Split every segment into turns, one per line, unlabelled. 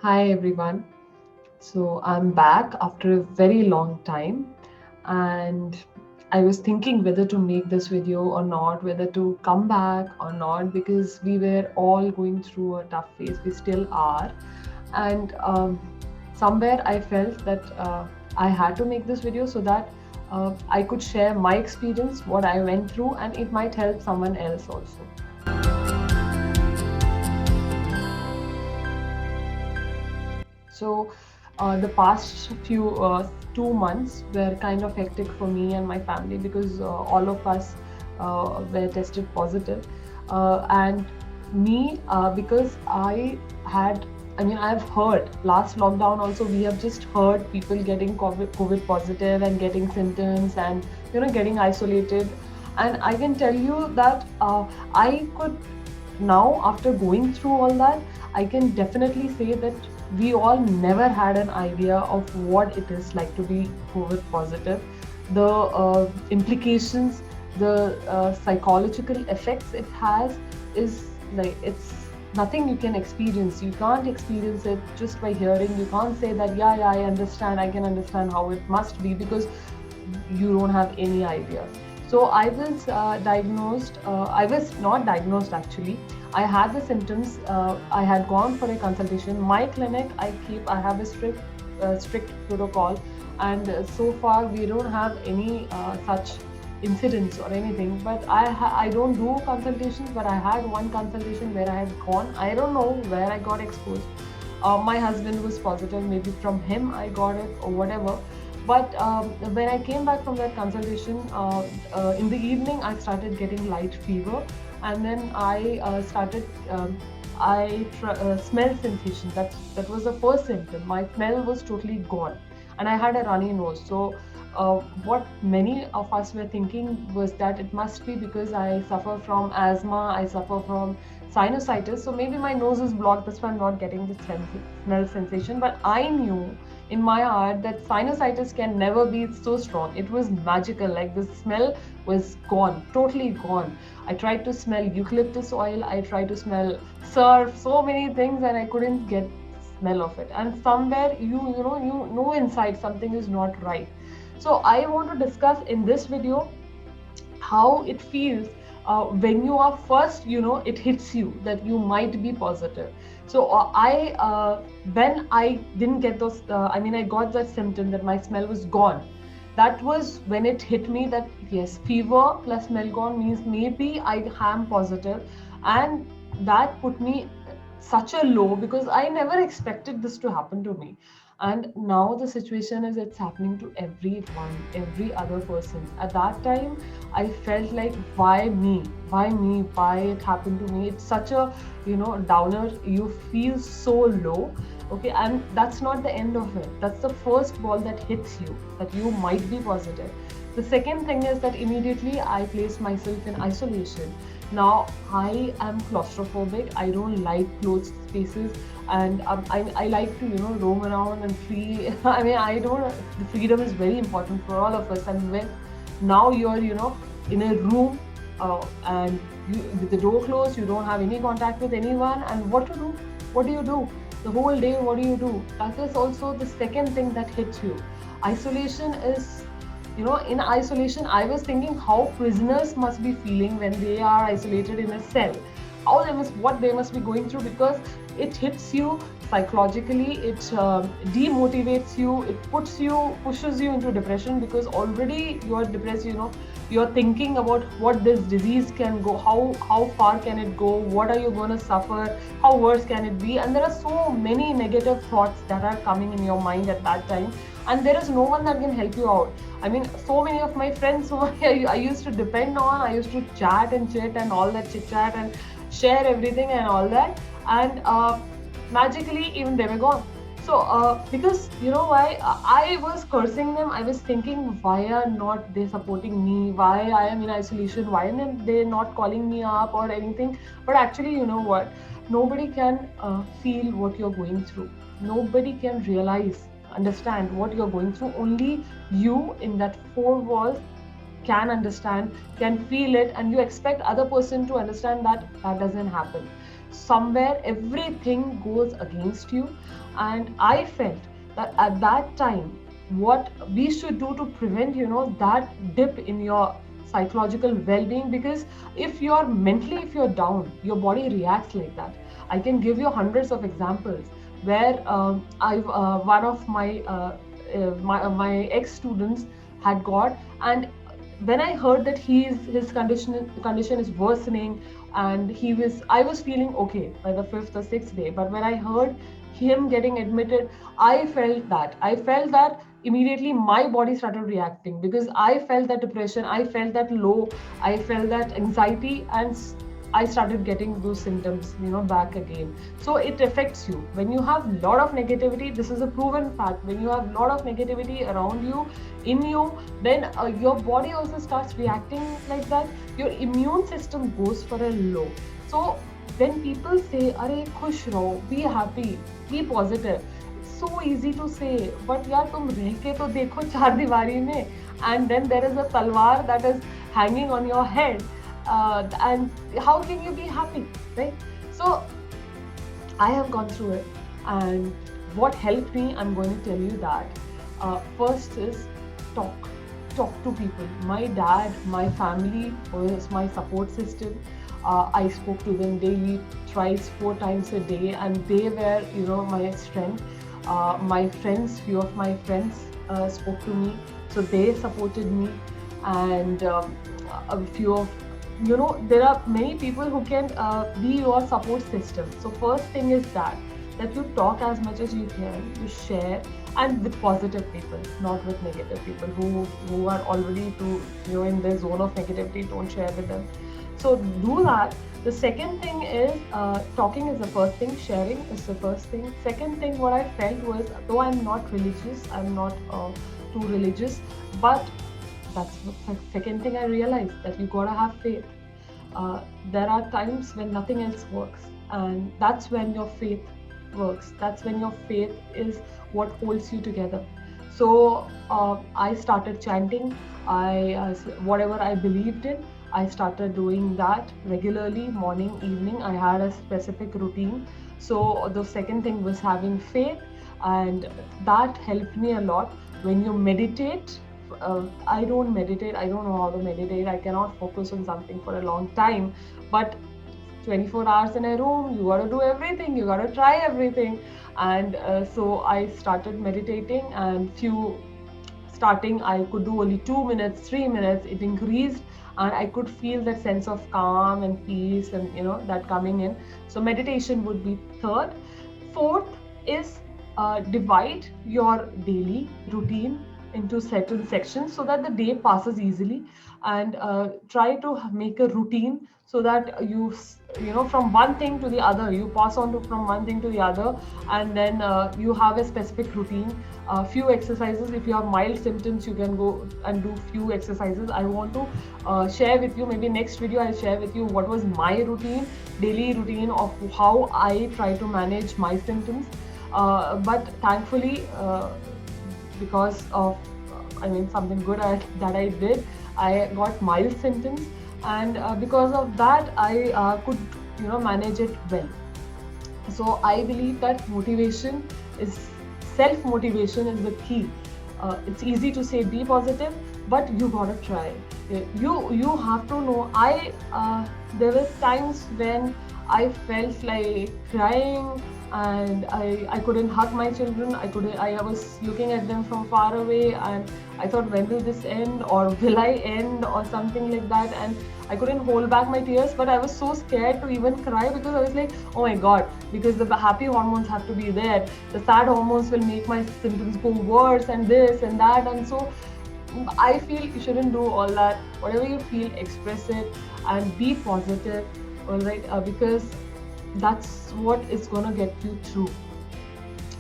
Hi everyone. So I'm back after a very long time, and I was thinking whether to make this video or not, whether to come back or not, because we were all going through a tough phase. We still are. And somewhere I felt that I had to make this video so that I could share my experience, what I went through, and it might help someone else also. So the past few 2 months were kind of hectic for me and my family because all of us were tested positive, and me because I've heard last lockdown also we have just heard people getting COVID positive and getting symptoms and getting isolated, and I can tell you that I could now, after going through all that, I can definitely say that we all never had an idea of what it is like to be COVID positive, the implications, the psychological effects it has is like it's nothing you can experience. You can't experience it just by hearing. You can't say that, yeah, I understand, I can understand how it must be, because you don't have any idea. So I was diagnosed, I was not diagnosed actually. I had the symptoms. I had gone for a consultation. My clinic, I have a strict protocol, and so far we don't have any such incidents or anything. But I don't do consultations, but I had one consultation where I had gone. I don't know where I got exposed. My husband was positive. Maybe from him I got it or whatever. But when I came back from that consultation, in the evening, I started getting light fever, and then I started. Smell sensation. That was the first symptom. My smell was totally gone, and I had a runny nose. So, what many of us were thinking was that it must be because I suffer from asthma. I suffer from sinusitis. So maybe my nose is blocked. That's why I'm not getting the smell sensation. But I knew in my heart that sinusitis can never be so strong. It was magical. Like the smell was gone, totally gone. I tried to smell eucalyptus oil. I tried to smell surf, so many things, and I couldn't get smell of it. And somewhere you know inside something is not right. So I want to discuss in this video how it feels when you are first, it hits you that you might be positive. So when I didn't get those, I got that symptom that my smell was gone. That was when it hit me that yes, fever plus smell gone means maybe I am positive. And that put me such a low, because I never expected this to happen to me. And now the situation is it's happening to everyone, every other person. At that time I felt like, why me, why it happened to me. It's such a downer. You feel so low. Okay, and that's not the end of it. That's the first ball that hits you, that you might be positive. The second thing is that immediately I placed myself in isolation. Now I am claustrophobic. I don't like closed spaces, and I like to roam around and free. I don't. The freedom is very important for all of us. And when now you're in a room, and with the door closed, you don't have any contact with anyone. And what to do? What do you do? The whole day, what do you do? That is also the second thing that hits you. Isolation is, in isolation, I was thinking how prisoners must be feeling when they are isolated in a cell. What they must be going through, because it hits you psychologically. It demotivates you. It pushes you into depression, because already you are depressed. You're thinking about what this disease can go, how far can it go, what are you going to suffer, how worse can it be, and there are so many negative thoughts that are coming in your mind at that time, and there is no one that can help you out. So many of my friends who I used to depend on, I used to chat and chit and all that, chit chat and share everything and all that, and magically even they were gone. So because why, I was cursing them. I was thinking, why are not they supporting me? Why I am in isolation? Why are they not calling me up or anything? But actually, you know what? Nobody can feel what you're going through. Nobody can realize, understand what you're going through. Only you in that four walls can understand, can feel it, and you expect other person to understand that. That doesn't happen. somewhere everything goes against you. And I felt that at that time, what we should do to prevent, that dip in your psychological well-being, because if you're mentally, if you're down, your body reacts like that. I can give you hundreds of examples where I've one of my ex students had got. And when I heard that his condition is worsening, and I was feeling okay by the fifth or sixth day. But when I heard him getting admitted, I felt that immediately my body started reacting, because I felt that depression, I felt that low, I felt that anxiety, and I started getting those symptoms, back again. So it affects you when you have a lot of negativity. This is a proven fact. When you have a lot of negativity around you, in you, then your body also starts reacting like that. Your immune system goes for a low. So when people say, "Arey, khush raho, be happy, be positive," it's so easy to say, but यार तुम रह के तो देखो चार दीवारी में, and then there is a talwar that is hanging on your head, and how can you be happy, right? So I have gone through it, and what helped me, I'm going to tell you that. First is talk. Talk to people. My dad, my family was my support system. I spoke to them daily, thrice, four times a day, and they were, my strength. My friends, few of my friends spoke to me, so they supported me, and a few of there are many people who can be your support system. So first thing is that you talk as much as you can, you share, and with positive people, not with negative people who are already in the zone of negativity. Don't share with them. So do that. The second thing is talking is the first thing, sharing is the first thing. Second thing, what I felt was, though I'm not religious, I'm not too religious, but that's the second thing I realized, that you gotta have faith. There are times when nothing else works, and that's when your faith works. That's when your faith is what holds you together. So I started chanting. Whatever I believed in, I started doing that regularly, morning, evening. I had a specific routine. So the second thing was having faith, and that helped me a lot. When you meditate, I don't meditate. I don't know how to meditate. I cannot focus on something for a long time. But 24 hours in a room, you got to do everything. You got to try everything. And so I started meditating, and starting I could do only 2 minutes, 3 minutes. It increased, and I could feel that sense of calm and peace, and that coming in. So meditation would be third. Fourth is divide your daily routine into certain sections so that the day passes easily, and try to make a routine so that from one thing to the other, you pass on to from one thing to the other, and then you have a specific routine. Few exercises. If you have mild symptoms, you can go and do few exercises. I want to share with you, maybe next video I'll share with you what was my routine, daily routine of how I try to manage my symptoms. But thankfully, because of something good that I did, I got mild symptoms, and because of that I could manage it well. So I believe that self motivation is the key. It's easy to say be positive, but you gotta try. You have to know. There were times when I felt like crying, and I couldn't hug my children. I was looking at them from far away, and I thought, when will this end, or will I end, or something like that. And I couldn't hold back my tears, but I was so scared to even cry, because I was like, oh my god, because the happy hormones have to be there. The sad hormones will make my symptoms go worse, and this and that. And so I feel you shouldn't do all that. Whatever you feel, express it and be positive, all right? Because that's what is going to get you through.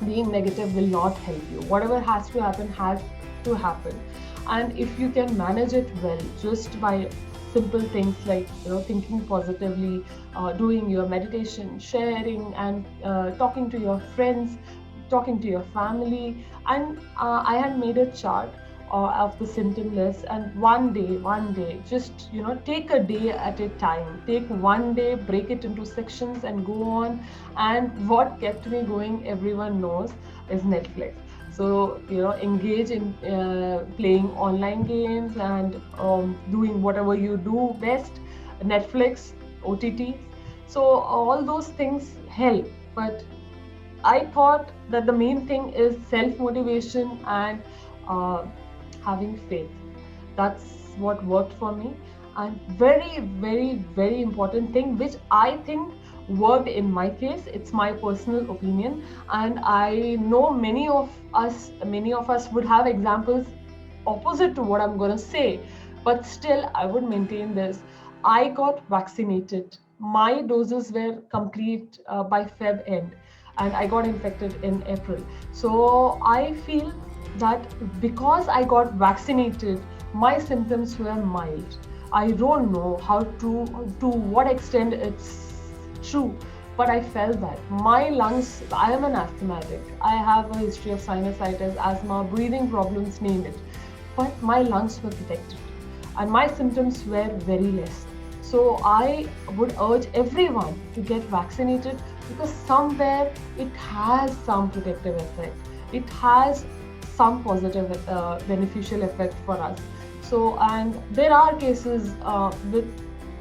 Being negative will not help you. Whatever has to happen has to happen. And if you can manage it well, just by simple things like thinking positively, doing your meditation, sharing, and talking to your friends, talking to your family. And I had made a chart of the symptom list, and one day, just take a day at a time. Take one day, break it into sections, and go on. And what kept me going, everyone knows, is Netflix. So engage in playing online games and doing whatever you do best. Netflix, OTT. So all those things help, but I thought that the main thing is self motivation and uh, having faith. That's what worked for me. And very, very, very important thing, which I think worked in my case. It's my personal opinion, and I know many of us would have examples opposite to what I'm going to say, but still, I would maintain this. I got vaccinated. My doses were complete by Feb end, and I got infected in April. So I feel that because I got vaccinated, my symptoms were mild. I don't know how to what extent it's true, but I felt that my lungs. I am an asthmatic. I have a history of sinusitis, asthma, breathing problems, name it. But my lungs were protected, and my symptoms were very less. So I would urge everyone to get vaccinated, because somewhere it has some protective effect. It has some positive beneficial effect for us. So, and there are cases with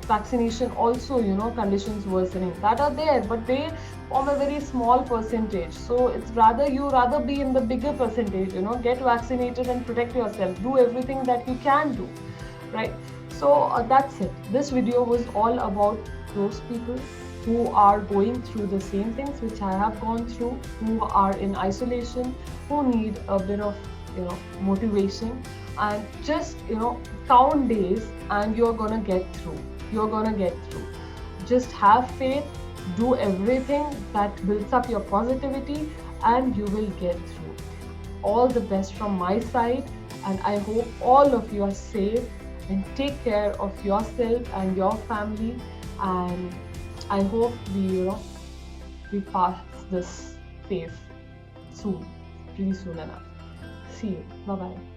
vaccination also, conditions worsening that are there, but they form a very small percentage. So it's rather be in the bigger percentage, get vaccinated and protect yourself. Do everything that you can do, right? So that's it. This video was all about those people who are going through the same things which I have gone through, who are in isolation, who need a bit of motivation, and just count days, and you're gonna get through. You're gonna get through. Just have faith, do everything that builds up your positivity, and you will get through. All the best from my side, and I hope all of you are safe and take care of yourself and your family. And I hope we pass this phase soon, pretty soon enough. See you. Bye bye.